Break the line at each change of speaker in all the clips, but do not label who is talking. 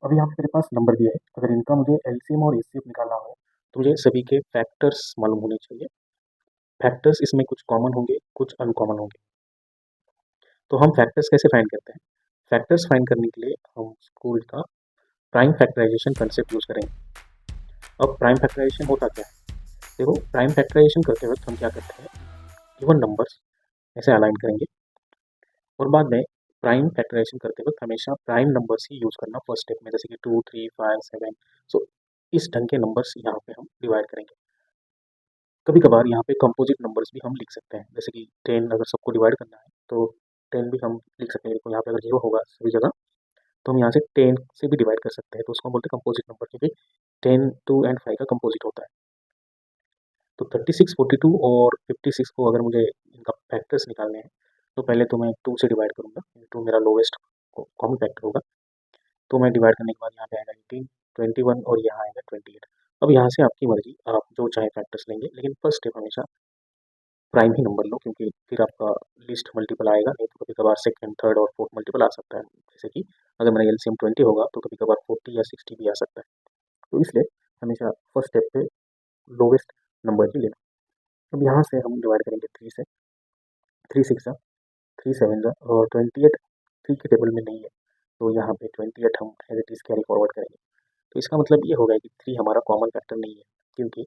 अब यहाँ पे मेरे पास नंबर दिया है, अगर इनका मुझे एलसीएम और एचसीएफ निकालना हो तो मुझे सभी के फैक्टर्स मालूम होने चाहिए। फैक्टर्स इसमें कुछ कॉमन होंगे, कुछ अनकॉमन होंगे। तो हम फैक्टर्स कैसे फाइंड करते हैं? फैक्टर्स फाइंड करने के लिए हम स्कूल का प्राइम फैक्टराइजेशन कंसेप्ट यूज करेंगे। अब प्राइम फैक्टराइजेशन होता क्या है? देखो, प्राइम फैक्टराइजेशन करते वक्त हम क्या करते हैं, इवन नंबर्स ऐसे अलाइन करेंगे और बाद में प्राइम फैक्टराइजेशन करते वक्त हमेशा प्राइम नंबर्स ही यूज करना फर्स्ट स्टेप में, जैसे कि 2, 3, 5, 7। सो इस ढंग के नंबर्स यहाँ पे हम डिवाइड करेंगे। कभी कभार यहाँ पे कंपोजिट नंबर्स भी हम लिख सकते हैं, जैसे कि 10 अगर सबको डिवाइड करना है तो 10 भी हम लिख सकते हैं। देखो यहाँ पे अगर 0 होगा सभी जगह तो हम यहाँ से 10 से भी डिवाइड कर सकते हैं, तो उसको हम बोलते हैं कंपोजिट नंबर, क्योंकि 10, 2 एंड 5 का कंपोजिट होता है। तो 36, 42 और 56 को अगर मुझे इनका फैक्टर्स निकालने हैं तो पहले तो मैं 2 से डिवाइड करूँगा, 2 मेरा लोवेस्ट कॉमन फैक्टर होगा। तो मैं डिवाइड करने के बाद यहाँ पे आएगा 18, 21 और यहाँ आएगा 28। अब यहाँ से आपकी मर्जी, आप जो चाहे फैक्टर्स लेंगे, लेकिन फर्स्ट स्टेप हमेशा प्राइम ही नंबर लो, क्योंकि फिर आपका लिस्ट मल्टीपल आएगा, नहीं तो कभी कभार सेकंड, थर्ड और फोर्थ मल्टीपल आ सकता है। जैसे कि अगर मेरा एलसीएम 20 होगा तो कभी कभार 40 या 60 भी आ सकता है। तो इसलिए हमेशा फर्स्ट स्टेप पे लोवेस्ट नंबर ही लेना। अब यहाँ से हम डिवाइड करेंगे 3 से, 3 6 3 7 और 28 3 के टेबल में नहीं है, तो यहाँ पे 28 हम as it is carry forward करेंगे। तो इसका मतलब ये होगा कि 3 हमारा कॉमन फैक्टर नहीं है, क्योंकि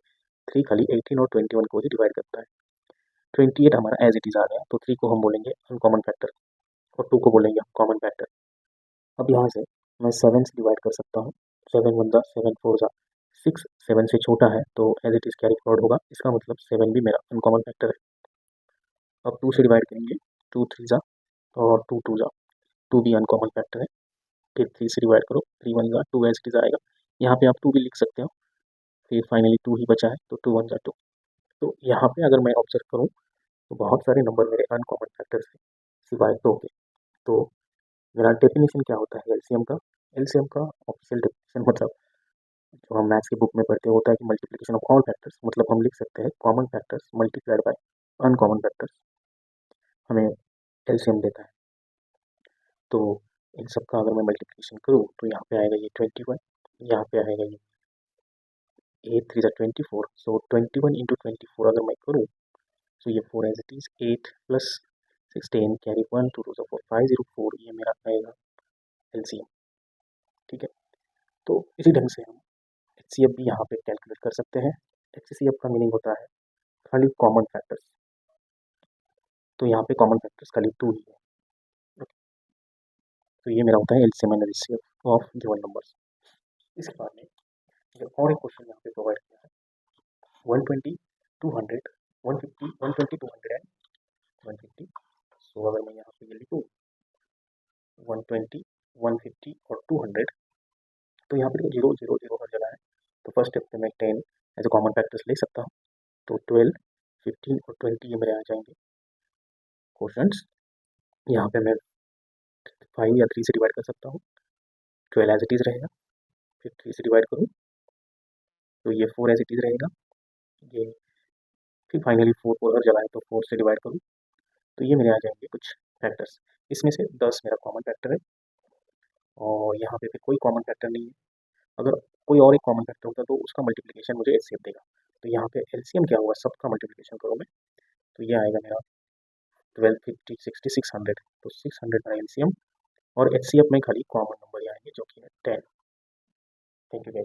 3 खाली 18 और 21 को ही डिवाइड करता है। 28 हमारा एज इट इज़ आ गया, तो 3 को हम बोलेंगे अनकॉमन फैक्टर और 2 को बोलेंगे हम कॉमन फैक्टर। अब यहाँ से मैं 7 से डिवाइड कर सकता हूँ, 7 1 जा 7 4 जा 6, 7 से छोटा है तो as it is carry forward होगा, इसका मतलब 7 भी मेरा अनकॉमन फैक्टर है। अब 2 से डिवाइड करेंगे, 2 3 जा और 2 2 जा, 2 भी अनकॉमन फैक्टर है। फिर 3 से डिवाइड करो, 3 1 जा 2 एज इट इज़ आएगा, यहाँ पे आप 2 भी लिख सकते हो। फिर फाइनली 2 ही बचा है, तो 2 1 जा 2। तो यहाँ पे अगर मैं ऑब्जर्व करूँ तो बहुत सारे नंबर मेरे अनकॉमन फैक्टर से सिवाय 2 के। तो मेरा डेफिनेशन क्या होता है एलसीएम का? एलसीएम का ऑफिशियल डेफिनेशन मतलब जो हम मैथ्स की बुक में पढ़ते हैं होता है कि मल्टीप्लिकेशन ऑफ ऑल फैक्टर्स, मतलब हम लिख सकते हैं common factors multiplied by uncommon factors हमें एलसीएम देता है। तो इन सब का अगर मैं मल्टीप्लिकेशन करूँ तो यहाँ पे आएगा ये 21, यहाँ पे आएगा ये 8 3 जा 24, सो 21 इंटू 24 अगर मैं करूँ तो ये 4 as it is 8 plus 16 carry 1 2 2 4 504, ये मेरा आएगा एलसीएम। ठीक है, तो इसी ढंग से हम एचसीएफ भी यहाँ पे कैलकुलेट कर सकते हैं। एचसीएफ का मीनिंग होता है खाली कॉमन फैक्टर्स, तो यहाँ पे कॉमन फैक्टर्स खाली 2 ही है। ओके, तो ये मेरा होता है LCM and HCF of given numbers. इसके बाद में जो और एक क्वेश्चन यहाँ पे प्रोवाइड किया है, 120 200 150 120 200 एंड 150। सो अगर मैं यहाँ पे ये लिखूँ 120 150 और 200, तो यहाँ पे देखो 0 0 0 हर जगह है, तो फर्स्ट स्टेप पे मैं 10 एज अ कॉमन फैक्टर्स ले सकता हूँ। तो 12 15 और 20 ये मेरे आ जाएंगे क्वेश्चंस। यहाँ पे मैं 5 या 3 से डिवाइड कर सकता हूँ, 12 एज इट इज़ रहेगा। फिर 3 से डिवाइड करूँ तो ये 4 एज इट इज़ रहेगा, ये फिर फाइनली 4 4 हर जगह है, तो 4 से डिवाइड करूँ तो ये मेरे आ जाएंगे कुछ फैक्टर्स। इसमें से 10 मेरा कॉमन फैक्टर है और यहाँ पे फिर कोई कॉमन फैक्टर नहीं है। अगर कोई और एक कॉमन फैक्टर होता तो उसका मल्टीप्लिकेशन मुझे एचसीएफ देगा। तो यहाँ पे एलसीएम क्या हुआ, सबका मल्टीप्लिकेशन करूँ मैं तो ये आएगा मेरा 12 50 60 600, तो 600 मेरा एलसीएम और एचसीएफ में खाली कॉमन नंबर आएंगे जो कि है 10। Thank you.